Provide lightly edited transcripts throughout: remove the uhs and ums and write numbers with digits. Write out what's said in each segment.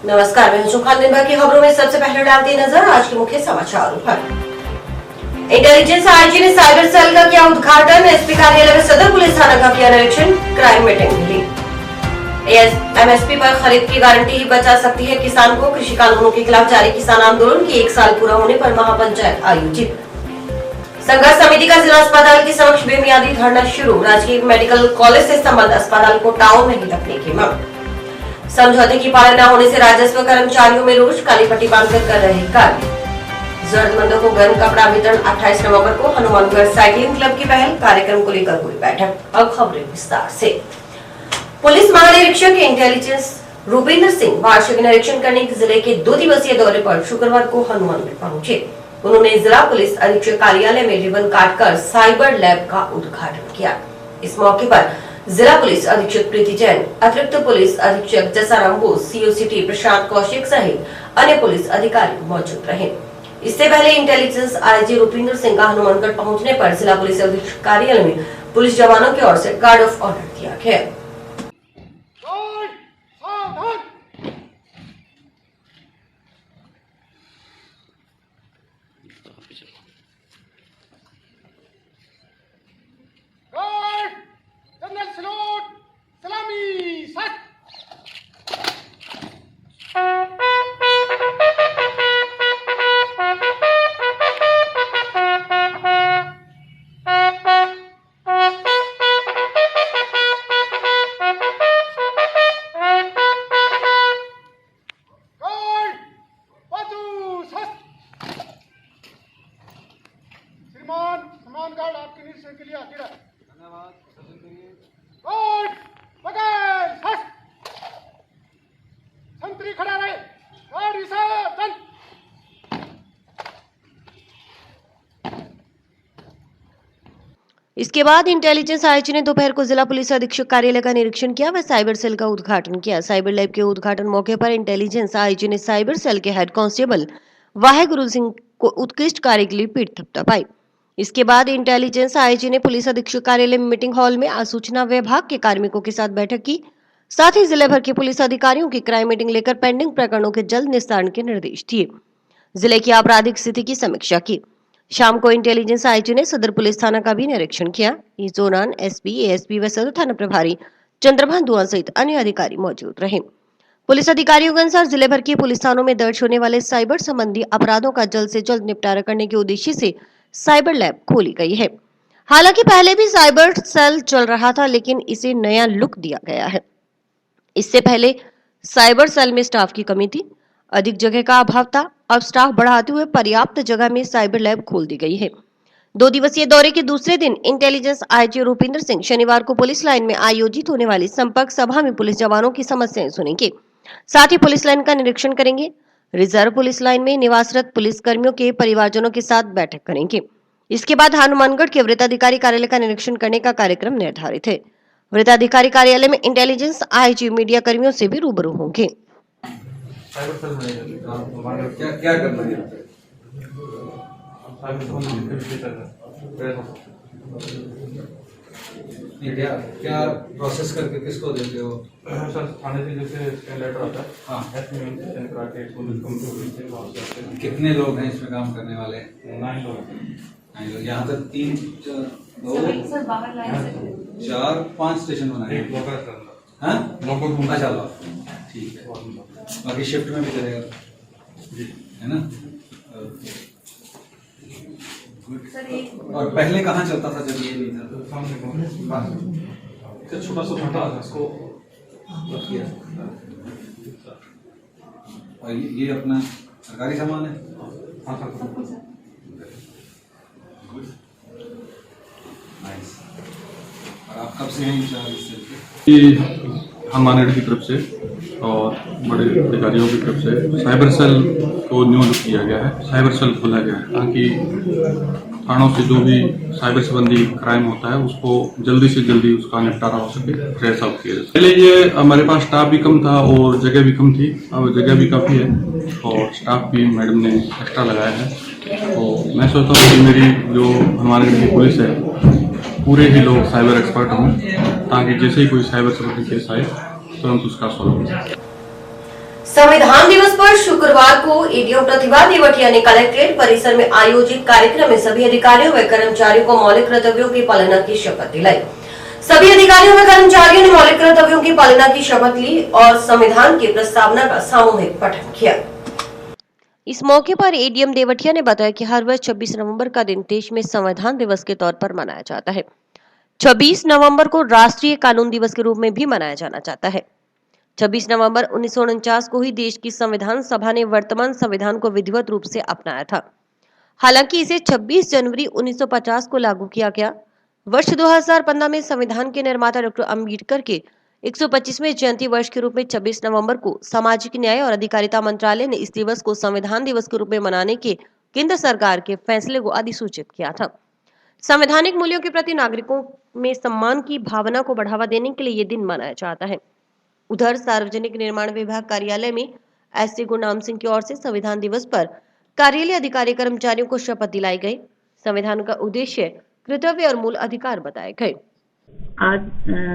नमस्कार, मैं हूं खान। दिन भर की खबरों में सबसे पहले डालते हैं नजर आज के मुख्य समाचारों पर। इंटेलिजेंस आईजी ने साइबर सेल का किया उद्घाटन, एसपी कार्यालय में सदर पुलिस थाना का किया निरीक्षण, क्राइम मीटिंग मिली। एमएसपी पर खरीद की गारंटी ही बचा सकती है किसान को। कृषि कानूनों के खिलाफ जारी किसान आंदोलन के 1 साल पूरा होने पर महापंचायत आयोजित। संघर्ष समिति का जिला अस्पताल के समक्ष बेमियादी धरना शुरू, राजकीय मेडिकल कॉलेज से संबद्ध अस्पताल को टाउन नहीं रखने की मांग। समझौते की पालना न होने से राजस्व कर्मचारियों में रोष, काली पट्टी बांधकर कर रहे कार्य। जरूरतमंदों को गर्म कपड़ा वितरण 28 नवंबर को हनुमानगढ़ साइकिलिंग क्लब की पहल, कार्यक्रम को लेकर हुई बैठक। अब खबरें विस्तार से। पुलिस महानिरीक्षक इंटेलिजेंस रूपिंदर सिंह वार्षिक निरीक्षण करने जिले के 2 दिवसीय दौरे पर शुक्रवार को हनुमानगढ़ पहुंचे। उन्होंने जिला पुलिस अधीक्षक कार्यालय में रिबन काटकर साइबर लैब का उद्घाटन किया। इस मौके पर जिला पुलिस अधीक्षक प्रीति जैन, अतिरिक्त पुलिस अधीक्षक जसाराम बोस, सीओसीटी प्रशांत कौशिक सहित अन्य पुलिस अधिकारी मौजूद रहे। इससे पहले इंटेलिजेंस आईजी रूपिंदर सिंह का हनुमानगढ़ पहुंचने पर जिला पुलिस अधीक्षक कार्यालय में पुलिस जवानों की ओर से गार्ड ऑफ ऑनर दिया गया। गार्ड आपके निरीक्षण के लिए हाजिर है। धन्यवाद। संतरी खड़ा रहे। इसके बाद इंटेलिजेंस आईजी ने दोपहर को जिला पुलिस अधीक्षक कार्यालय का निरीक्षण किया व साइबर सेल का उद्घाटन किया। साइबर लैब के उद्घाटन मौके पर इंटेलिजेंस आईजी ने साइबर सेल के हेड कांस्टेबल वाहेगुरु सिंह को उत्कृष्ट कार्य के लिए पीठ थपथपाई। इसके बाद इंटेलिजेंस आईजी ने पुलिस अधीक्षक कार्यालय में मीटिंग हॉल में सूचना विभाग के कार्मिकों के साथ बैठक की। साथ ही जिले भर के पुलिस अधिकारियों की क्राइम मीटिंग लेकर पेंडिंग प्रकरणों के जल्द निस्तारण के निर्देश दिए। जिले की आपराधिक स्थिति की समीक्षा की। शाम को इंटेलिजेंस आईजी ने सदर पुलिस थाना का भी निरीक्षण किया। इस दौरान एसपी, एएसपी व सदर थाना प्रभारी चंद्रभान दुआ सहित अन्य अधिकारी मौजूद रहे। पुलिस अधिकारियों के अनुसार जिले भर के पुलिस थानों में दर्ज होने वाले साइबर संबंधी अपराधों का जल्द से जल्द निपटारा करने के उद्देश्य से साइबर लैब खोली गई है। हालांकि पहले भी साइबर सेल चल रहा था, लेकिन इसे नया लुक दिया गया है। इससे पहले साइबर सेल में स्टाफ की कमी थी, अधिक जगह का अभाव था। अब स्टाफ बढ़ाते हुए पर्याप्त जगह में साइबर लैब खोल दी गई है। 2 दिवसीय दौरे के दूसरे दिन इंटेलिजेंस आईजी रूपिंदर सिंह शनिवार को पुलिस लाइन में आयोजित होने वाली संपर्क सभा में पुलिस जवानों की समस्याएं सुनेंगे। साथ ही पुलिस लाइन का निरीक्षण करेंगे। रिजर्व पुलिस लाइन में निवासरत पुलिस कर्मियों के परिवारजनों के साथ बैठक करेंगे। इसके बाद हनुमानगढ़ के वृत्ताधिकारी कार्यालय का निरीक्षण करने का कार्यक्रम निर्धारित है। वृत्ताधिकारी कार्यालय में इंटेलिजेंस आईजी मीडिया कर्मियों से भी रूबरू होंगे। क्या करना है? क्या प्रोसेस करके किसको देते हो? सर थाने से जैसे लेटर आता है। हाँ। कितने कितने लोग हैं इसमें काम करने वाले? 9 लोग। यहाँ तक 3 4 5 स्टेशन बनाए हैं। हाँ? अच्छा लो, ठीक है। बाकी शिफ्ट में भी चलेगा, है ना? और पहले कहाँ चलता था जब ये नहीं था? छोटा सा फटा इसको किया। और ये अपना सरकारी सामान है? हाँ सर। Good, nice. और आप कब से हैं इंचार्ज इस सेल के? हनुमानगढ़ की तरफ से और बड़े अधिकारियों की तरफ से साइबर सेल को न्यू लुक किया गया है। साइबर सेल खोला गया है ताकि थानों से जो भी साइबर संबंधी क्राइम होता है उसको जल्दी से जल्दी उसका निपटारा हो सके, ट्रेस आउट किया जाए। पहले ये हमारे पास स्टाफ भी कम था और जगह भी कम थी। अब जगह भी काफ़ी है और स्टाफ भी मैडम ने एक्स्ट्रा लगाया है। तो मैं सोचता हूँ कि मेरी जो हनुमानगढ़ की पुलिस है पूरे ही लोग साइबर एक्सपर्ट हों, ताकि जैसे ही कोई साइबर संबंधी केस आए तुरंत उसका सॉल्व हो। संविधान दिवस पर शुक्रवार को एडीएम प्रतिभा देवटिया ने कलेक्ट्रेट परिसर में आयोजित कार्यक्रम में सभी अधिकारियों व कर्मचारियों को मौलिक कर्तव्यों की पालना की शपथ दिलाई। सभी अधिकारियों व कर्मचारियों ने मौलिक कर्तव्यों की पालना की शपथ ली और संविधान की प्रस्तावना का सामूहिक पठन किया। इस मौके पर एडीएम देवटिया ने बताया कि हर वर्ष 26 नवंबर का दिन देश में संविधान दिवस के तौर पर मनाया जाता है। 26 नवंबर को राष्ट्रीय कानून दिवस के रूप में भी मनाया जाना चाहता है। 26 नवंबर 1949 को ही देश की संविधान सभा ने वर्तमान संविधान को विधिवत रूप से अपनाया था। हालांकि इसे 26 जनवरी 1950 को लागू किया गया। वर्ष 2015 में संविधान के निर्माता डॉक्टर अम्बेडकर के 125वें जयंती वर्ष के रूप में 26 नवंबर को सामाजिक न्याय और अधिकारिता मंत्रालय ने इस दिवस को संविधान दिवस के रूप में मनाने के केंद्र सरकार के फैसले को अधिसूचित किया था। संवैधानिक मूल्यों के प्रति नागरिकों में सम्मान की भावना को बढ़ावा देने के लिए ये दिन मनाया जाता है। उधर सार्वजनिक निर्माण विभाग कार्यालय में एससी गुरनाम सिंह की ओर से संविधान दिवस पर कार्यालय अधिकारी कर्मचारियों को शपथ दिलाई गई। संविधान का उद्देश्य, कर्तव्य और मूल अधिकार बताए गए। आज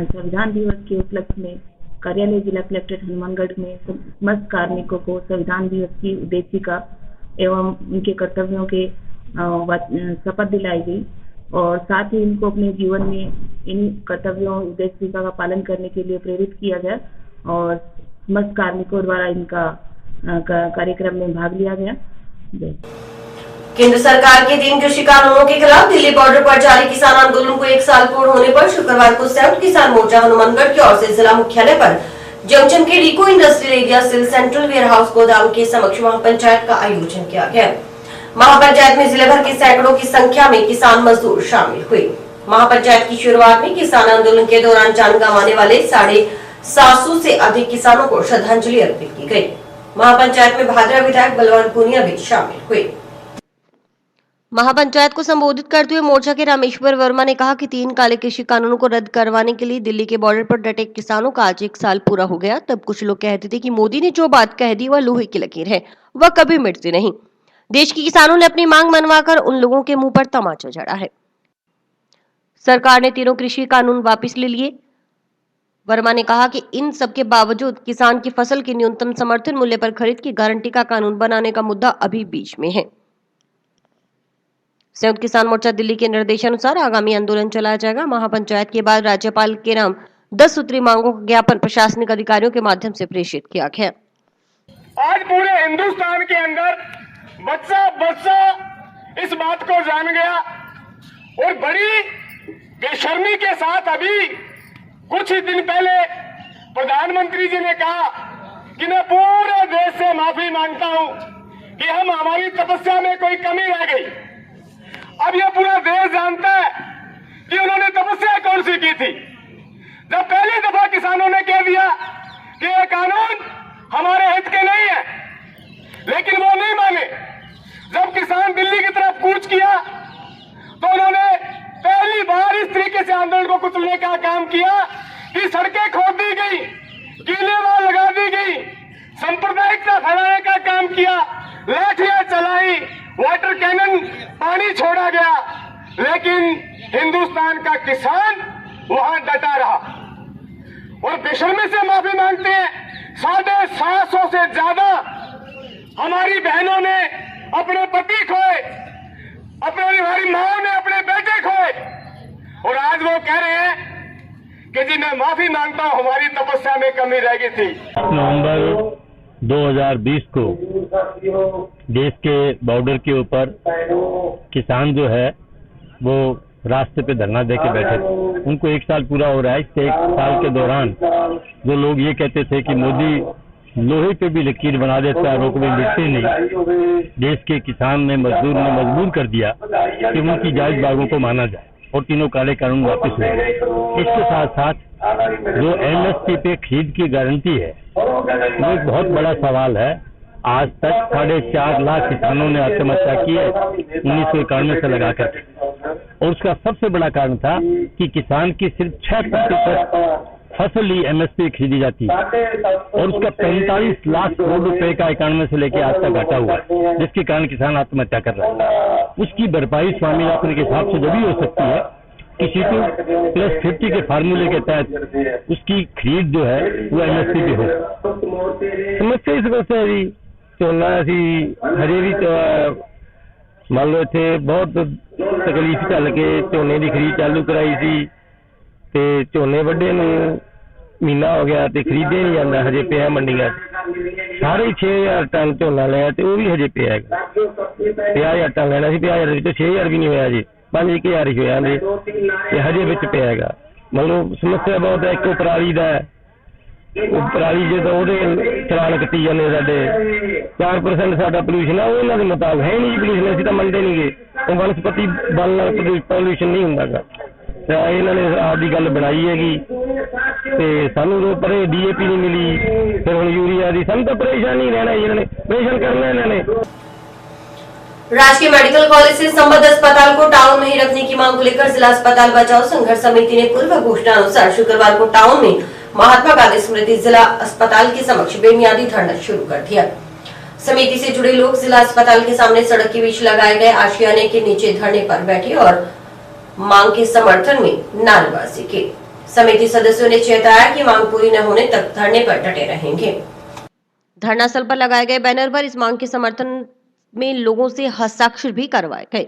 संविधान दिवस के उपलक्ष्य में कार्यालय जिला कलेक्ट्रेट हनुमानगढ़ में समस्त कार्मिकों को संविधान दिवस की उद्देशिका एवं उनके कर्तव्यों के शपथ दिलाई गई और साथ ही इनको अपने जीवन में इन कर्तव्यों उद्देशिका का पालन करने के लिए प्रेरित किया गया और समस्त कार्मिकों द्वारा इनका कार्यक्रम में भाग लिया गया। केंद्र सरकार के 3 कृषि कानूनों के खिलाफ दिल्ली बॉर्डर पर जारी किसान आंदोलन को 1 साल पूर्ण होने पर शुक्रवार को संयुक्त किसान मोर्चा हनुमानगढ़ की ओर से जिला मुख्यालय पर जंक्शन के रिको इंडस्ट्रियल एरिया स्थित सेंट्रल वेयर हाउस गोदाम के समक्ष महापंचायत का आयोजन किया गया। महापंचायत में जिले भर के सैकड़ों की संख्या में किसान मजदूर शामिल हुए। महापंचायत की शुरुआत में किसान आंदोलन के दौरान जान गंवाने वाले 750 से अधिक किसानों को श्रद्धांजलि अर्पित की गई। महापंचायत में भादरा विधायक बलवान पूनिया भी शामिल हुए। महापंचायत को संबोधित करते हुए मोर्चा के रामेश्वर वर्मा ने कहा कि 3 काले कृषि कानूनों को रद्द करवाने के लिए दिल्ली के बॉर्डर पर डटे किसानों का आज 1 साल पूरा हो गया। तब कुछ लोग कहते थे कि मोदी ने जो बात कह दी वह लोहे की लकीर है, वह कभी मिटती नहीं। देश के किसानों ने अपनी मांग मनवाकर उन लोगों के मुंह पर तमाचा जड़ा है। सरकार ने तीनों कृषि कानून वापस ले लिए। वर्मा ने कहा कि इन सब के बावजूद किसान की फसल की न्यूनतम समर्थन मूल्य पर खरीद की गारंटी का कानून बनाने का मुद्दा अभी बीच में है। संयुक्त किसान मोर्चा दिल्ली के निर्देशानुसार आगामी आंदोलन चलाया जाएगा। महापंचायत के बाद राज्यपाल के नाम 10 सूत्री मांगों का ज्ञापन प्रशासनिक अधिकारियों के माध्यम से प्रेषित किया गया। आज पूरे हिंदुस्तान के अंदर बच्चा इस बात को जान गया और बड़ी बेशर्मी के साथ अभी कुछ ही दिन पहले प्रधानमंत्री जी ने कहा कि मैं पूरे देश से माफी मांगता हूं कि हमारी तपस्या में कोई कमी रह गई। अब यह पूरा देश जानता है कि उन्होंने तपस्या कौन सी की थी। जब पहली दफा किसानों ने कह दिया कि यह कानून हमारे हित के नहीं है, लेकिन वो नहीं माने। जब किसान दिल्ली की तरफ कूच किया तो उन्होंने पहली बार इस तरीके से आंदोलन को कुचलने का काम किया कि सड़कें खोद दी गई, कीलेवाल लगा दी गई, सांप्रदायिकता फैलाने का काम किया, लाठियां चलाई, वाटर कैनन पानी छोड़ा गया, लेकिन हिंदुस्तान का किसान वहां डटा रहा और बेशर्मी से माफी मांगते हैं। 750 से ज्यादा हमारी बहनों ने अपने पति खोए, हमारी माओ ने अपने बेटे खोए और आज वो कह रहे हैं कि जी मैं माफी मांगता हूं, हमारी तपस्या में कमी रह गई थी। नवंबर 2020 को देश के बॉर्डर के ऊपर किसान जो है वो रास्ते पे धरना दे के बैठे थे। उनको 1 साल पूरा हो रहा है। इस 1 साल के दौरान जो लोग ये कहते थे कि मोदी लोहे पे भी लकीर बना देता है, रोक में मिटते नहीं, देश के किसान ने मजदूर ने मजबूर कर दिया कि उनकी जायज मांगों को माना जाए और तीनों काले कानून वापस हुए। इसके साथ साथ जो एमएसपी पे खरीद की गारंटी है वो एक बहुत बड़ा सवाल है। आज तक 4.5 लाख किसानों ने आत्महत्या की है 1991 से लगाकर, और उसका सबसे बड़ा कारण था कि किसान की सिर्फ 6% फसल ही एमएसपी खरीदी जाती है और उसका 45 लाख करोड़ रुपए का 91 से लेकर आज तक घटा हुआ है, जिसके कारण किसान आत्महत्या कर रहा है। उसकी भरपाई स्वामीनाथन के हिसाब से जब ही हो सकती है 50 के फार्मूले के तहत उसकी खरीद जो है वो MSP पे हो। समस्या इस वजह से जी झोना असी हजे भी मान लो इतने बहुत तकलीफ झल के झोने की खरीद चालू कराई सी ते झोने वड्डे नूं महीना हो गया ते खरीदे नहीं जाता, हजे पिया मंडियां सारे 6000 टन झोना लिया ते वो भी हजे पिया है। 50,000 टन लेना सी, 50,000 तो 6,000 भी नहीं होया जी, 5,000 ही होया जी, हजे विच पिया है। मतलब समस्या बहुत है। एक पराली का पराली जो तो चलान कट्टी जाने साडे 4% साडा पोल्यूशन है, वो इन्हां दे मुताबिक है नहीं पोल्यूशन, असीं तां मनदे नहीं गे, वो वनस्पति बल नाल पोल्यूशन नहीं हुंदा गा। इन्होंने आपकी गल बनाई हैगी ते सानू तो पर DAP नहीं मिली, फिर हुण यूरिया दी, सानू तो परेशान नहीं रहना, इन्होंने परेशान करना इन्होंने। राजकीय मेडिकल कॉलेज से संबद्ध अस्पताल को टाउन में ही रखने की मांग को लेकर जिला अस्पताल बचाओ संघर्ष समिति ने पूर्व घोषणा अनुसार शुक्रवार को टाउन में महात्मा गांधी स्मृति जिला अस्पताल के समक्ष बेमियादी धरना शुरू कर दिया। समिति से जुड़े लोग जिला अस्पताल के सामने सड़क के बीच लगाए गए आशियाने के नीचे धरने पर बैठे और मांग के समर्थन में नारेबाजी की। समिति सदस्यों ने चेताया कि मांग पूरी न होने तक धरने पर डटे रहेंगे। धरना स्थल पर लगाए गए बैनर पर इस मांग के समर्थन में लोगों से हस्ताक्षर भी करवाए गए।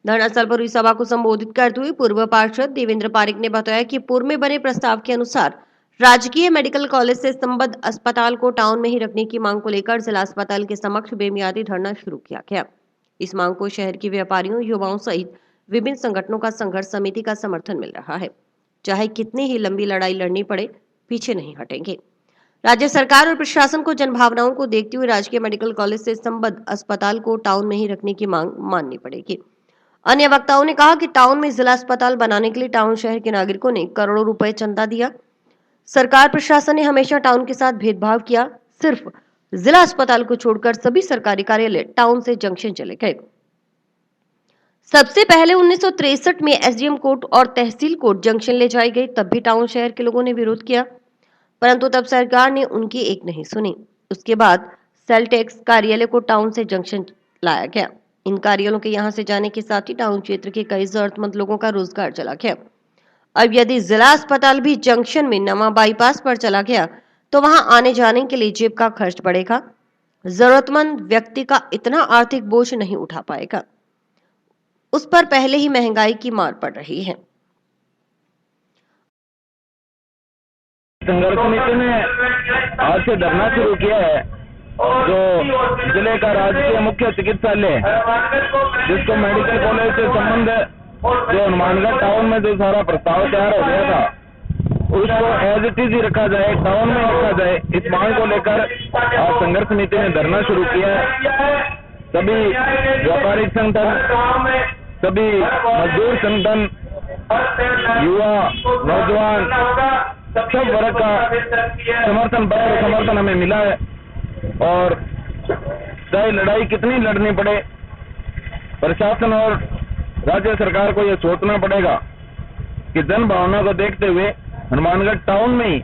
धरना स्थल पर हुई सभा को संबोधित करते हुए पूर्व पार्षद देवेंद्र पारिक ने बताया कि पूर्व में बने प्रस्ताव के अनुसार राजकीय मेडिकल कॉलेज से संबद्ध अस्पताल को टाउन में ही रखने की मांग को लेकर जिला अस्पताल के समक्ष बेमियादी धरना शुरू किया गया। इस मांग को शहर के व्यापारियों, युवाओं सहित विभिन्न संगठनों का संघर्ष समिति का समर्थन मिल रहा है। चाहे कितनी ही लंबी लड़ाई लड़नी पड़े, पीछे नहीं हटेंगे। राज्य सरकार और प्रशासन को जनभावनाओं को देखते हुए राजकीय मेडिकल कॉलेज से संबद्ध अस्पताल को टाउन में ही रखने की मांग माननी पड़ेगी। अन्य वक्ताओं ने कहा कि टाउन में जिला अस्पताल बनाने के लिए टाउन शहर के नागरिकों ने करोड़ों रुपए चंदा दिया। सरकार प्रशासन ने हमेशा टाउन के साथ भेदभाव किया। सिर्फ जिला अस्पताल को छोड़कर सभी सरकारी कार्यालय टाउन से जंक्शन चले गए। सबसे पहले 1963 में SDM कोर्ट और तहसील कोर्ट जंक्शन ले जाई गई, तब भी टाउन शहर के लोगों ने विरोध किया, परंतु तब सरकार ने उनकी एक नहीं सुनी। उसके बाद सेल टैक्स कार्यालय को टाउन से जंक्शन लाया गया। इन कार्यालयों के यहां से जाने के साथ ही टाउन क्षेत्र के कई जरूरतमंद लोगों का रोजगार चला गया। अब यदि जिला अस्पताल भी जंक्शन में नवा बाईपास पर चला गया तो वहां आने जाने के लिए जेब का खर्च बढ़ेगा। जरूरतमंद व्यक्ति का इतना आर्थिक बोझ नहीं उठा पाएगा, उस पर पहले ही महंगाई की मार पड़ रही है। संघर्ष समिति ने आज से धरना शुरू किया है, जो जिले का राजकीय मुख्य चिकित्सालय जिसको मेडिकल कॉलेज से संबंध है, जो हनुमानगढ़ टाउन में जो सारा प्रस्ताव तैयार हो गया था, उसको एज इट इज ही रखा जाए, टाउन में रखा जाए। इस मांग को लेकर आज संघर्ष समिति ने धरना शुरू किया है। सभी व्यापारिक संगठन, सभी मजदूर संगठन, युवा, नौजवान, सब वर्ग का समर्थन हमें मिला है। और चाहे लड़ाई कितनी लड़नी पड़े, प्रशासन और राज्य सरकार को यह सोचना पड़ेगा कि जन भावना को देखते हुए हनुमानगढ़ टाउन में ही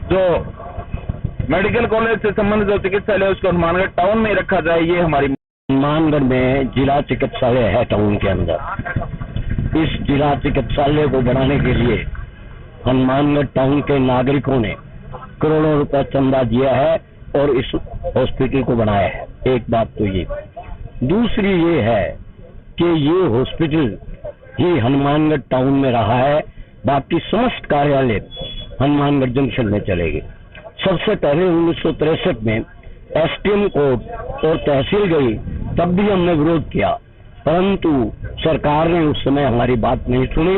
जो मेडिकल कॉलेज से संबंधित जो चिकित्सालय है उसको हनुमानगढ़ टाउन में ही रखा जाए। ये हमारी हनुमानगढ़ में जिला चिकित्सालय है टाउन के अंदर। इस जिला चिकित्सालय को बनाने के लिए हनुमानगढ़ टाउन के नागरिकों ने करोड़ों रुपए चंदा दिया है और इस हॉस्पिटल को बनाया है। एक बात तो ये, दूसरी ये है कि ये हॉस्पिटल ही हनुमानगढ़ टाउन में रहा है, बाकी समस्त कार्यालय हनुमानगढ़ जंक्शन में चलेंगे। सबसे पहले 1963 में SDM कोर्ट और तहसील गई, तब भी हमने विरोध किया, परंतु सरकार ने उस समय हमारी बात नहीं सुनी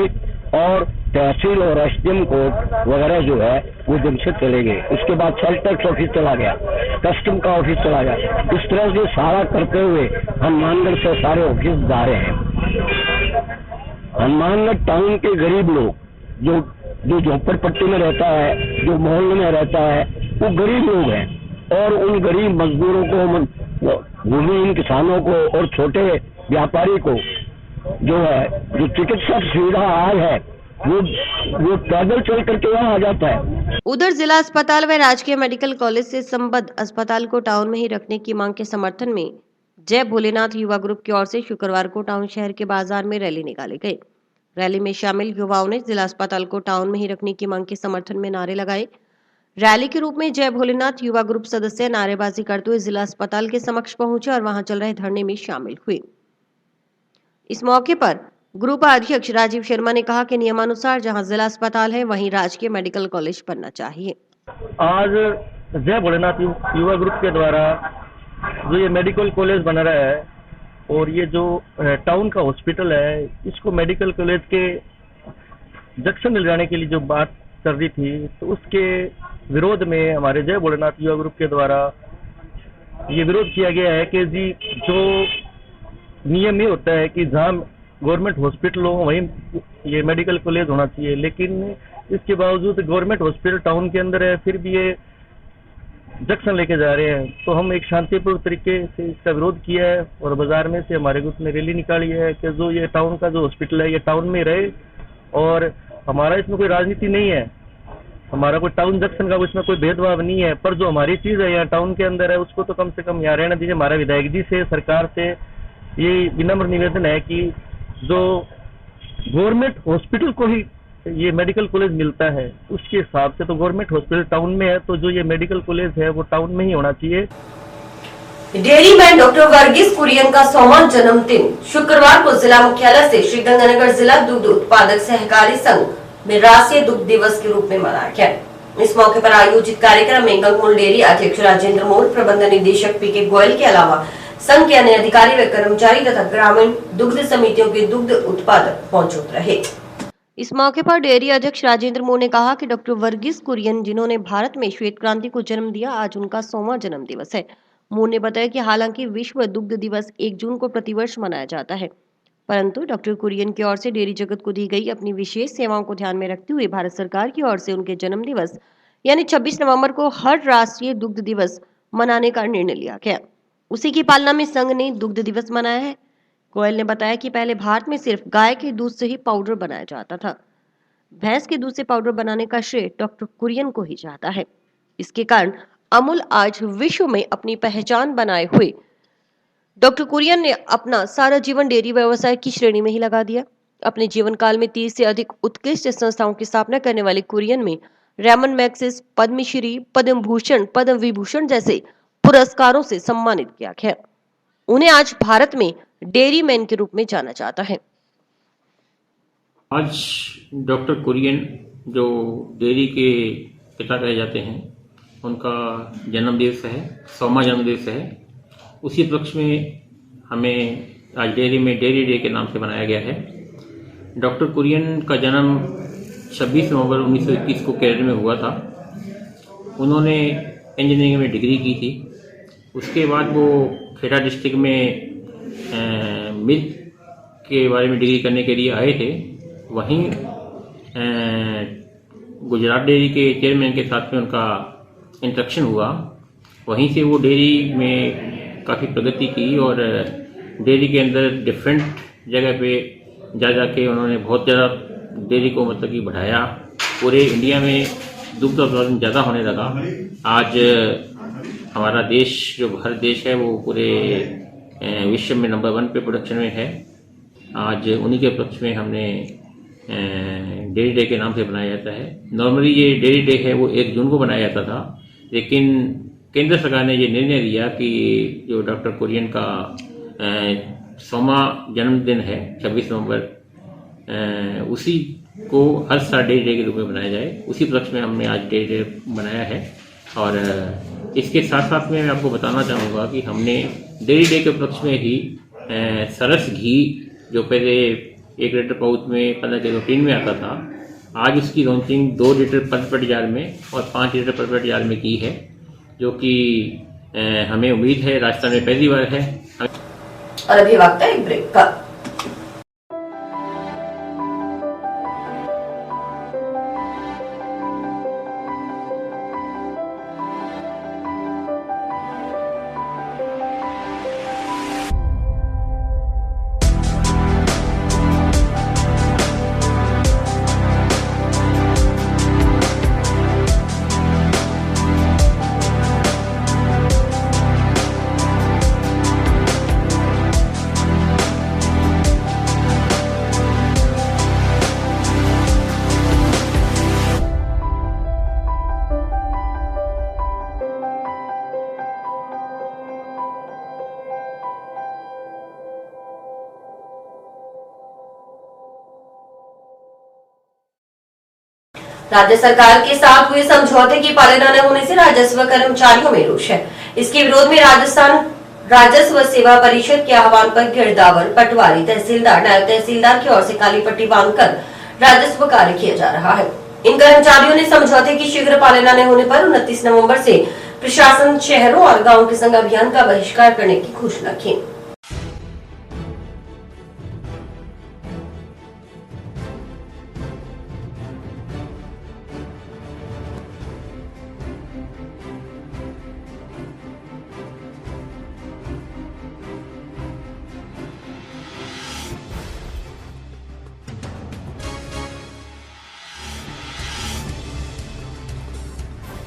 और तहसील और SDM कोर्ट वगैरह जो है वो जंक्शन चले गए। उसके बाद सेल टैक्स ऑफिस चला गया, कस्टम का ऑफिस चला गया। इस तरह से सारा करते हुए हनुमानगढ़ से सारे ऑफिस जा रहे हैं। हनुमानगढ़ टाउन के गरीब लोग जो झोपड़पट्टी में रहता है, जो मोहल्ले में रहता है, वो गरीब लोग हैं और उन गरीब मजदूरों को, भूमिहीन किसानों को और छोटे व्यापारी को जो है, जो चिकित्सा सुविधा आज है, वो पैदल चल करके वहाँ आ जाता है। उधर जिला अस्पताल व राजकीय मेडिकल कॉलेज से संबद्ध अस्पताल को टाउन में ही रखने की मांग के समर्थन में जय भोलेनाथ युवा ग्रुप की ओर से शुक्रवार को टाउन शहर के बाजार में रैली निकाली गई। रैली में शामिल युवाओं ने जिला अस्पताल को टाउन में ही रखने की मांग के समर्थन में नारे लगाए। रैली के रूप में जय भोलेनाथ युवा ग्रुप सदस्य नारेबाजी करते हुए जिला अस्पताल के समक्ष पहुंचे और वहां चल रहे धरने में शामिल हुए। इस मौके पर ग्रुप अध्यक्ष राजीव शर्मा ने कहा कि नियमानुसार जहां जिला अस्पताल है वहीं राजकीय मेडिकल कॉलेज बनना चाहिए। आज जय भोलेनाथ युवा ग्रुप के द्वारा जो ये मेडिकल कॉलेज बन रहा है और ये जो टाउन का हॉस्पिटल है इसको मेडिकल कॉलेज के जंक्शन मिल जाने के लिए जो बात कर रही थी, तो उसके विरोध में हमारे जय भोलेनाथ युवा ग्रुप के द्वारा ये विरोध किया गया है कि जी जो नियम ये होता है कि जहाँ गवर्नमेंट हॉस्पिटल हो वहीं ये मेडिकल कॉलेज होना चाहिए, लेकिन इसके बावजूद गवर्नमेंट हॉस्पिटल टाउन के अंदर है फिर भी ये जंक्शन लेके जा रहे हैं। तो हम एक शांतिपूर्ण तरीके से इसका विरोध किया है और बाजार में से हमारे ग्रुप ने रैली निकाली है कि जो ये टाउन का जो हॉस्पिटल है ये टाउन में रहे और हमारा इसमें कोई राजनीति नहीं है, हमारा कोई टाउन जंक्शन का इसमें कोई भेदभाव नहीं है, पर जो हमारी चीज है यहाँ टाउन के अंदर है उसको तो कम से कम यहाँ रहना दीजिए। हमारा विधायक जी से सरकार से ये विनम्र निवेदन है कि जो गवर्नमेंट हॉस्पिटल को ही ये मेडिकल कॉलेज मिलता है उसके हिसाब से तो गवर्नमेंट हॉस्पिटल टाउन में है, तो जो ये मेडिकल कॉलेज है वो टाउन में ही होना चाहिए। Dairy man doctor Verghese Kurien का 100वां जन्मदिन शुक्रवार को जिला मुख्यालय से श्रीगंगानगर जिला दुग्ध उत्पादक सहकारी संघ में राष्ट्रीय दुग्ध दिवस के रूप में मनाया गया। इस मौके पर आयोजित कार्यक्रम में गंगमूल डेयरी अध्यक्ष राजेंद्र मोर, प्रबंध निदेशक पीके गोयल के अलावा संघ के अन्य अधिकारी व कर्मचारी तथा ग्रामीण दुग्ध समितियों के दुग्ध उत्पादक मौजूद रहे। इस मौके पर डेयरी अध्यक्ष राजेंद्र मोर ने कहा कि डॉक्टर वर्गीस कुरियन जिन्होंने भारत में श्वेत क्रांति को जन्म दिया, आज उनका 100वां जन्म दिवस है। मोर ने बताया कि हालांकि विश्व दुग्ध दिवस 1 जून को प्रतिवर्ष मनाया जाता है, परंतु डॉक्टर कुरियन की ओर से डेयरी जगत को दी गई अपनी विशेष सेवाओं को ध्यान में रखते हुए भारत सरकार की ओर से उनके जन्म दिवस यानी 26 नवंबर को हर राष्ट्रीय दुग्ध दिवस मनाने का निर्णय लिया गया। उसी की पालना में संघ ने दुग्ध दिवस मनाया है। गोयल ने बताया कि पहले भारत में सिर्फ गाय के दूध से ही पाउडर बनाया जाता था। भैंस के दूध से पाउडर बनाने का श्रेय डॉक्टर कुरियन को ही जाता है। इसके कारण अमूल आज विश्व में अपनी पहचान बनाए हुए डॉक्टर कुरियन ने अपना सारा जीवन डेयरी व्यवसाय की श्रेणी में ही लगा दिया। अपने जीवन काल में 30 से अधिक उत्कृष्ट संस्थाओं की स्थापना करने वाले कुरियन में रेमन मैग्सेस, पद्मश्री, पद्म भूषण, पद्म विभूषण जैसे पुरस्कारों से सम्मानित किया गया। उन्हें आज भारत में डेयरी मैन के रूप में जाना जाता है। आज डॉक्टर कुरियन जो डेयरी के पिता कहे जाते हैं उनका जन्मदिवस है, 100वां जन्मदिवस है। उसी उपलक्ष्य में हमें आज डेयरी में डेयरी डे के नाम से मनाया गया है। डॉक्टर कुरियन का जन्म 26 नवंबर 1921 को केरल में हुआ था। उन्होंने इंजीनियरिंग में डिग्री की थी। उसके बाद वो खेड़ा डिस्ट्रिक्ट में मिल्क के बारे में डिग्री करने के लिए आए थे। वहीं गुजरात डेयरी के चेयरमैन के साथ में उनका इंटरेक्शन हुआ। वहीं से वो डेयरी में काफ़ी प्रगति की और डेयरी के अंदर डिफरेंट जगह पे जा जाके उन्होंने बहुत ज़्यादा डेयरी को मतलब कि बढ़ाया। पूरे इंडिया में दुग्ध उत्पादन ज़्यादा होने लगा। आज हमारा देश जो भारत देश है वो पूरे विश्व में नंबर 1 पे प्रोडक्शन में है। आज उन्हीं के पक्ष में हमने डेयरी डे के नाम से बनाया जाता है। नॉर्मली ये डेयरी डे है वो 1 जून को बनाया जाता था, लेकिन केंद्र सरकार ने ये निर्णय लिया कि जो डॉक्टर कुरियन का 100वां जन्मदिन है 26 नवंबर, उसी को हर साल डेयरी डे के रूप में बनाया जाए। उसी उपलक्ष्य में हमने आज डेयरी डे बनाया है। और इसके साथ साथ में मैं आपको बताना चाहूँगा कि हमने डेयरी डे के उपलक्ष्य में ही सरस घी जो पहले 1 लीटर पाउच में 15 किलो टीन में आता था, आज उसकी लॉन्चिंग 2 लीटर पर पेट जार में और 5 लीटर पर पेट जार में की है, जो कि हमें उम्मीद है राजस्थान में पहली बार है। और अभी वक्त है एक ब्रेक का। राज्य सरकार के साथ हुए समझौते की पालना न होने से राजस्व कर्मचारियों में रोष है। इसके विरोध में राजस्थान राजस्व सेवा परिषद के आह्वान पर गिरदावर, पटवारी, तहसीलदार, नायब तहसीलदार की ओर से काली पट्टी बांधकर राजस्व कार्य किया जा रहा है। इन कर्मचारियों ने समझौते की शीघ्र पालना न होने पर 29 नवंबर से प्रशासन, शहरों और गांवों के संग अभियान का बहिष्कार करने की घोषणा की।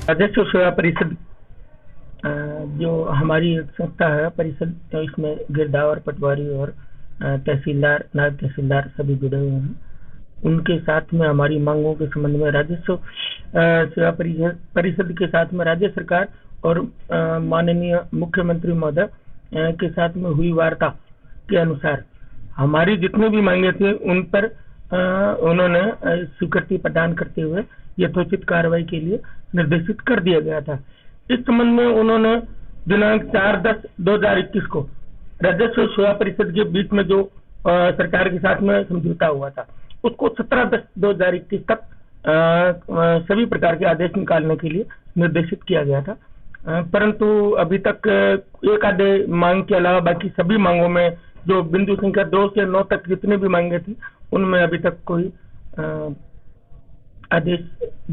राजस्व सेवा परिषद जो हमारी एक संस्था है परिषद, तो इसमें गिरदावर, पटवारी और तहसीलदार, नायब तहसीलदार सभी जुड़े हुए हैं। उनके साथ में हमारी मांगों के संबंध में राजस्व सेवा परिषद के साथ में राज्य सरकार और माननीय मुख्यमंत्री महोदय के साथ में हुई वार्ता के अनुसार हमारी जितनी भी मांगे थी उन पर उन्होंने स्वीकृति प्रदान करते हुए यथोचित कार्रवाई के लिए निर्देशित कर दिया गया था। इस संबंध में उन्होंने दिनांक 4/10/2021 को राजस्व सेवा परिषद के बीच में जो सरकार के साथ में समझौता हुआ था उसको 17/10/2021 तक सभी प्रकार के आदेश निकालने के लिए निर्देशित किया गया था। परंतु अभी तक एक आधे मांग के अलावा बाकी सभी मांगों में जो बिंदु संख्या 2 से 9 तक जितनी भी मांगे थी उनमें अभी तक कोई आदेश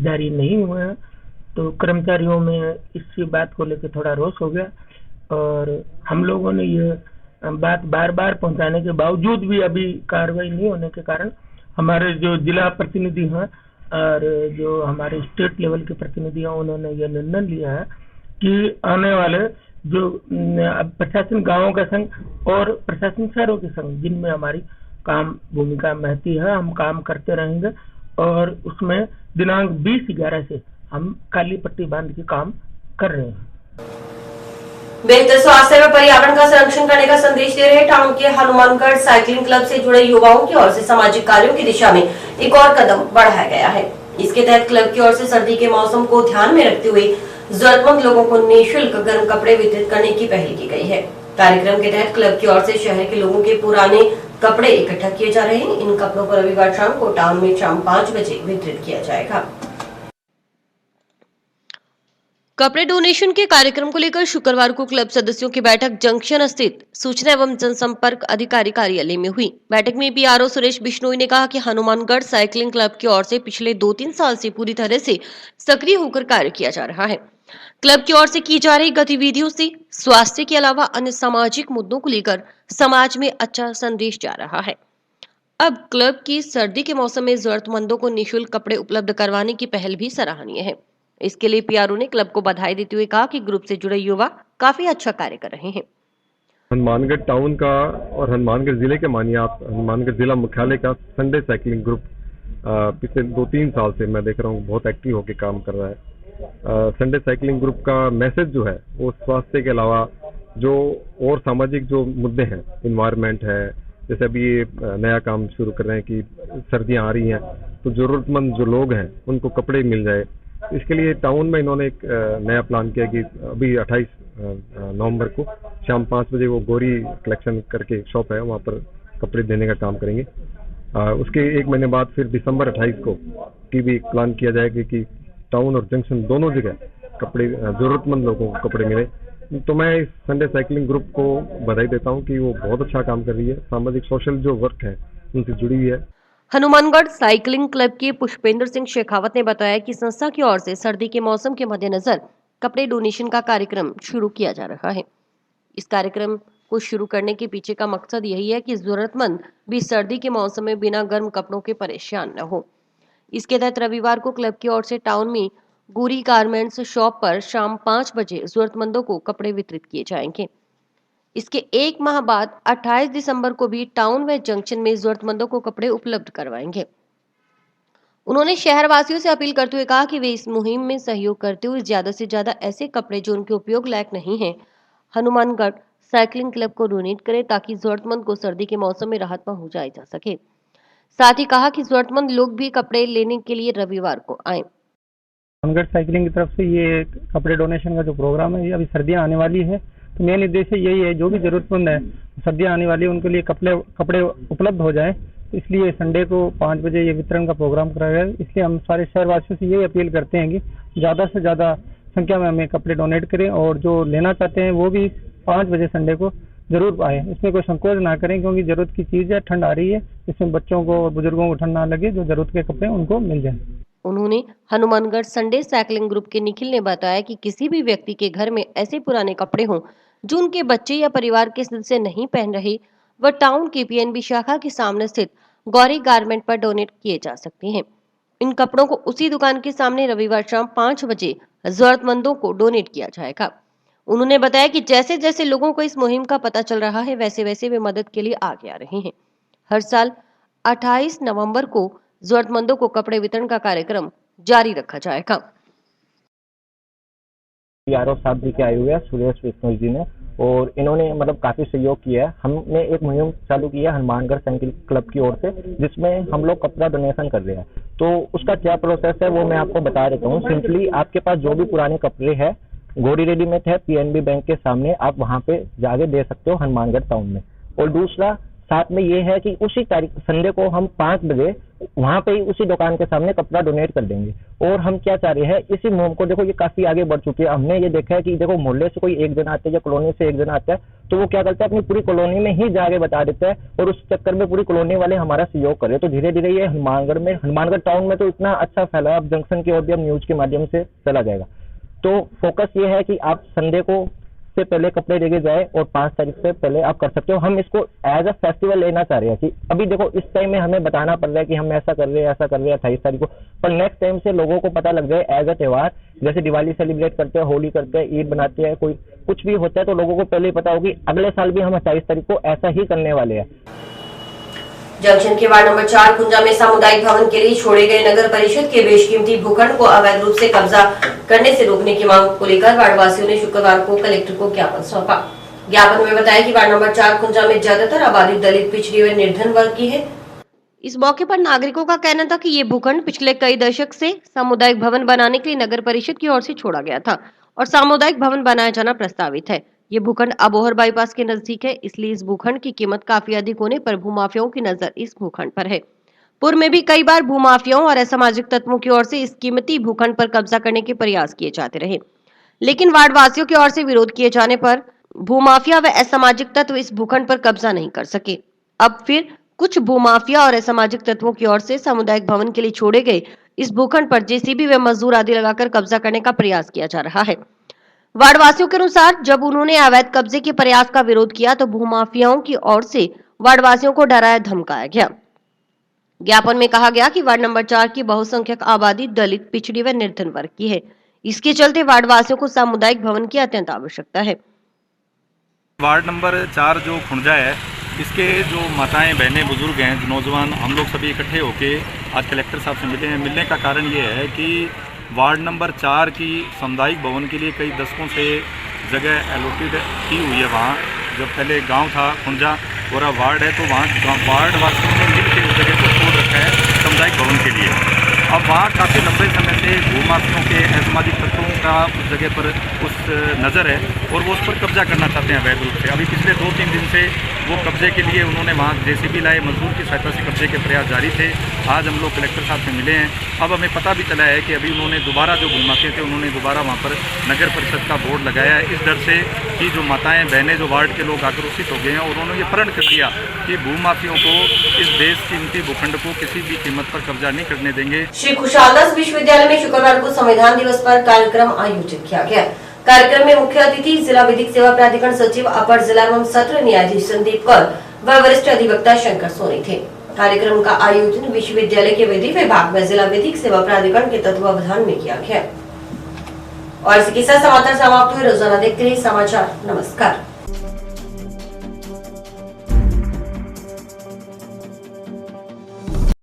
जारी नहीं हुए हैं। तो कर्मचारियों में इस बात को लेकर थोड़ा रोष हो गया और हम लोगों ने ये बात बार बार पहुंचाने के बावजूद भी अभी कार्रवाई नहीं होने के कारण हमारे जो जिला प्रतिनिधि हैं और जो हमारे स्टेट लेवल के प्रतिनिधि हैं उन्होंने ये निर्णय लिया है कि आने वाले जो प्रशासन गांवों का संघ और प्रशासन शहरों के संघ जिनमें हमारी काम भूमिका महती है, हम काम करते रहेंगे और उसमें दिनांक 20/11 से हम काली पट्टी बांध के काम कर रहे हैं। बेहतर स्वास्थ्य व पर्यावरण का संरक्षण करने का संदेश दे रहे टाउन के हनुमानगढ़ साइकिलिंग क्लब से जुड़े युवाओं की ओर से सामाजिक कार्यों की दिशा में एक और कदम बढ़ाया गया है। इसके तहत क्लब की ओर से सर्दी के मौसम को ध्यान में रखते हुए जरूरतमंद लोगों को निःशुल्क गर्म कपड़े वितरित करने की पहल की गई है। कार्यक्रम के तहत क्लब की ओर से शहर के लोगों के पुराने कपड़े इकट्ठा किए जा रहे हैं। इन कपड़ों को रविवार शाम को टाउन में शाम 5 बजे वितरित किया जाएगा। कपड़े डोनेशन के कार्यक्रम को लेकर शुक्रवार को क्लब सदस्यों की बैठक जंक्शन स्थित सूचना एवं जनसंपर्क अधिकारी कार्यालय में हुई। बैठक में पीआरओ सुरेश बिश्नोई ने कहा कि हनुमानगढ़ साइकिलिंग क्लब की ओर से पिछले 2-3 साल से पूरी तरह से सक्रिय होकर कार्य किया जा रहा है। क्लब की ओर से की जा रही गतिविधियों से स्वास्थ्य के अलावा अन्य सामाजिक मुद्दों को लेकर समाज में अच्छा संदेश जा रहा है। अब क्लब की सर्दी के मौसम में जरूरतमंदों को निःशुल्क कपड़े उपलब्ध करवाने की पहल भी सराहनीय है। इसके लिए पीआरओ ने क्लब को बधाई देते हुए कहा कि ग्रुप से जुड़े युवा काफी अच्छा कार्य कर रहे हैं। हनुमानगढ़ टाउन का और हनुमानगढ़ जिले के मानिए आप हनुमानगढ़ जिला मुख्यालय का संडे साइकिलिंग ग्रुप पिछले 2-3 साल से मैं देख रहा हूँ बहुत एक्टिव होकर काम कर रहा है। संडे साइकिलिंग ग्रुप का मैसेज जो है वो स्वास्थ्य के अलावा जो और सामाजिक जो मुद्दे हैं, इन्वायरमेंट है, जैसे अभी ये नया काम शुरू कर रहे हैं कि सर्दियां आ रही हैं तो जरूरतमंद जो लोग हैं उनको कपड़े मिल जाए। इसके लिए टाउन में इन्होंने एक नया प्लान किया कि अभी 28 नवंबर को शाम 5 बजे वो गोरी कलेक्शन करके शॉप है वहाँ पर कपड़े देने का काम करेंगे। उसके 1 महीने बाद फिर दिसंबर 28 को की भी प्लान किया जाएगा कि टाउन और जंक्शन दोनों जगह कपड़े जरूरतमंद लोगों को कपड़े मिले। तो मैं इस संडे साइकिलिंग ग्रुप को बधाई देता हूं कि वो बहुत अच्छा काम कर रही है, सामाजिक सोशल जो वर्क है उनसे जुड़ी हुई है। हनुमानगढ़ साइकिलिंग क्लब के पुष्पेंद्र सिंह शेखावत ने बताया कि संस्था की ओर से सर्दी के मौसम के मद्देनजर कपड़े डोनेशन का कार्यक्रम शुरू किया जा रहा है। इस कार्यक्रम को शुरू करने के पीछे का मकसद यही है कि जरूरतमंद भी सर्दी के मौसम में बिना गर्म कपड़ों के परेशान न हो। इसके तहत रविवार को क्लब की ओर से टाउन में गोरी गारमेंट्स शॉप पर शाम 5 बजे जरूरतमंदों को कपड़े वितरित किए जाएंगे। इसके 1 माह बाद 28 दिसंबर को भी टाउन व जंक्शन में जरूरतमंदों को कपड़े उपलब्ध करवाएंगे। उन्होंने शहरवासियों से अपील करते हुए कहा कि वे इस मुहिम में सहयोग करते हुए ज्यादा से ज्यादा ऐसे कपड़े जो उनके उपयोग लायक नहीं हैं, हनुमानगढ़ साइकिलिंग क्लब को डोनेट करें ताकि जरूरतमंद को सर्दी के मौसम में राहत पहुंचाई जा सके। साथ ही कहा कि जरूरतमंद लोग भी कपड़े लेने के लिए रविवार को आए। हनुमानगढ़ साइकिलिंग की तरफ से ये कपड़े डोनेशन का जो प्रोग्राम है, ये अभी सर्दियां आने वाली है, तो मेन उद्देश्य यही है जो भी जरूरतमंद है सर्दियां आने वाली है उनके लिए कपड़े उपलब्ध हो जाए। तो इसलिए संडे को 5 बजे ये वितरण का प्रोग्राम कराया गया है। इसलिए हम सारे शहरवासियों से यही अपील करते हैं कि ज़्यादा से ज़्यादा संख्या में हमें कपड़े डोनेट करें और जो लेना चाहते हैं वो भी 5 बजे संडे को जरूर आए। इसमें कोई संकोच ना करें क्योंकि जरूरत की चीज़ है, ठंड आ रही है, इसमें बच्चों को और बुजुर्गों को ठंड ना लगे, जो जरूरत के कपड़े उनको मिल जाए। उन्होंने हनुमानगढ़ संडे साइकिलिंग ग्रुप के निखिल ने बताया कि किसी भी व्यक्ति के घर में ऐसे पुराने कपड़े हों जो उनके बच्चे या परिवार के सदस्य नहीं पहन रहे, वह टाउन के पीएनबी शाखा के सामने स्थित गौरी गारमेंट पर डोनेट किए जा सकते हैं। इन कपड़ों को उसी दुकान के सामने रविवार शाम 5 बजे जरूरतमंदों को डोनेट किया जाएगा। उन्होंने बताया कि जैसे जैसे लोगों को इस मुहिम का पता चल रहा है वैसे वैसे वे मदद के लिए आगे आ रहे हैं। हर साल 28 नवंबर को जरूरतमंदों को कपड़े वितरण का कार्यक्रम जारी रखा जाएगा। यारों साहब जी के आए हुए हैं सुरेश विष्णु जी ने, और इन्होंने मतलब काफी सहयोग किया है। हमने एक मुहिम चालू की है हनुमानगढ़ साइकिल क्लब की ओर से, जिसमें हम लोग कपड़ा डोनेशन कर रहे हैं। तो उसका क्या प्रोसेस है वो मैं आपको बता देता हूँ। सिंपली आपके पास जो भी पुराने कपड़े हैं, गौरी रेडीमेड है पीएनबी बैंक के सामने, आप वहाँ पे जाके दे सकते हो हनुमानगढ़ टाउन में। और दूसरा साथ में ये है कि उसी तारीख संडे को हम 5 बजे वहाँ पे ही उसी दुकान के सामने कपड़ा डोनेट कर देंगे। और हम क्या चाह रहे हैं इसी मुहिम को, देखो ये काफी आगे बढ़ चुकी है। हमने ये देखा है कि देखो मोहल्ले से कोई एक जन आता है या कॉलोनी से एक जन आता है, तो वो क्या करता है अपनी पूरी कॉलोनी में ही जाके बता देता है और उस चक्कर में पूरी कॉलोनी वाले हमारा सहयोग कर रहे हैं। तो धीरे धीरे ये हनुमानगढ़ टाउन में तो इतना अच्छा फैला है, अब जंक्शन की ओर भी अब न्यूज के माध्यम से चला जाएगा। तो फोकस ये है कि आप संडे को से पहले कपड़े लेके जाए और 5 तारीख से पहले आप कर सकते हो। हम इसको एज अ फेस्टिवल लेना चाह रहे हैं कि अभी देखो इस टाइम में हमें बताना पड़ रहा है कि हम ऐसा कर रहे हैं 28 तारीख को, पर नेक्स्ट टाइम से लोगों को पता लग जाए एज अ त्योहार। जैसे दिवाली सेलिब्रेट करते हैं, होली करते हैं, ईद बनाते हैं, कोई कुछ भी होता है तो लोगों को पहले ही पता होगी अगले साल भी हम 28 तारीख को ऐसा ही करने वाले हैं। जंक्शन के वार्ड नंबर 4 खुंजा में सामुदायिक भवन के लिए छोड़े गए नगर परिषद के बेशकीमती भूखंड को अवैध रूप से कब्जा करने से रोकने की मांग को लेकर वार्डवासियों ने शुक्रवार को कलेक्टर को ज्ञापन सौंपा। ज्ञापन में बताया कि वार्ड नंबर 4 खुंजा में ज्यादातर आबादी दलित, पिछड़ी व निर्धन वर्ग की है। इस मौके पर नागरिकों का कहना था कि ये भूखंड पिछले कई दशक से सामुदायिक भवन बनाने के लिए नगर परिषद की ओर से छोड़ा गया था और सामुदायिक भवन बनाया जाना प्रस्तावित है। ये भूखंड अबोहर बाईपास के नजदीक है, इसलिए इस भूखंड की कीमत काफी अधिक होने पर भूमाफियाओं की नजर इस भूखंड पर है। पूर्व में भी कई बार भूमाफियाओं और असामाजिक तत्वों की ओर से इस कीमती भूखंड पर कब्जा करने के प्रयास किए जाते रहे, लेकिन वार्डवासियों की ओर से विरोध किए जाने पर भूमाफिया व असामाजिक तत्व इस भूखंड पर कब्जा नहीं कर सके। अब फिर कुछ भूमाफिया और असामाजिक तत्वों की ओर से सामुदायिक भवन के लिए छोड़े गए इस भूखंड पर जेसीबी व मजदूर आदि लगाकर कब्जा करने का प्रयास किया जा रहा है। वार्डवासियों के अनुसार जब उन्होंने अवैध कब्जे के प्रयास का विरोध किया तो भूमाफियाओं की ओर से वार्डवासियों को डराया धमकाया गया। ज्ञापन में कहा गया कि वार्ड नंबर 4 की बहुसंख्यक आबादी दलित, पिछड़ी व निर्धन वर्ग की है। इसके चलते वार्डवासियों को सामुदायिक भवन की अत्यंत आवश्यकता है। वार्ड नंबर 4 जो खुंजा है, इसके जो माताएं, बहनें, बुजुर्ग हैं, जो नौजवान, हम लोग सभी इकट्ठे होके आज कलेक्टर साहब से मिले हैं। मिलने का कारण ये है कि वार्ड नंबर 4 की सामुदायिक भवन के लिए कई दशकों से जगह एलोकेट की हुई है। वहाँ जब पहले गांव था खुंजा और अब वार्ड है, तो वहाँ वार्ड वासियों ने मिलकर उस जगह को छोड़ रखा है सामुदायिक भवन के लिए। अब वहाँ काफ़ी लंबे समय से भूमाफियों के असामाजिक तत्वों का उस जगह पर उस नज़र है और वो उस पर कब्जा करना चाहते हैं अवैध रूप से। अभी पिछले 2-3 दिन से वो कब्जे के लिए उन्होंने वहाँ जेसीबी लाए, मजदूर की सहायता से कब्जे के प्रयास जारी थे। आज हम लोग कलेक्टर साहब से मिले हैं। अब हमें पता भी चला है कि अभी उन्होंने दोबारा जो भूमाफिया थे उन्होंने दोबारा वहाँ पर नगर परिषद का बोर्ड लगाया है, इस डर से कि जो माताएँ, बहनें, जो वार्ड के लोग आक्रोशित हो गए हैं और उन्होंने ये प्रण कर दिया कि भूमाफियों को इस बेशकीमती भूखंड को किसी भी कीमत पर कब्जा नहीं करने देंगे। श्री खुशालदास विश्वविद्यालय में शुक्रवार को संविधान दिवस पर कार्यक्रम आयोजित किया गया। कार्यक्रम में मुख्य अतिथि जिला विधिक सेवा प्राधिकरण सचिव, अपर जिला एवं सत्र न्यायाधीश संदीप कौर व वरिष्ठ अधिवक्ता शंकर सोनी थे। कार्यक्रम का आयोजन विश्वविद्यालय के विधि विभाग व जिला विधिक सेवा प्राधिकरण के तत्वावधान में किया गया। और इसी के साथ समाचार समाप्त हुए। रोजाना देखते रहिए समाचार। नमस्कार।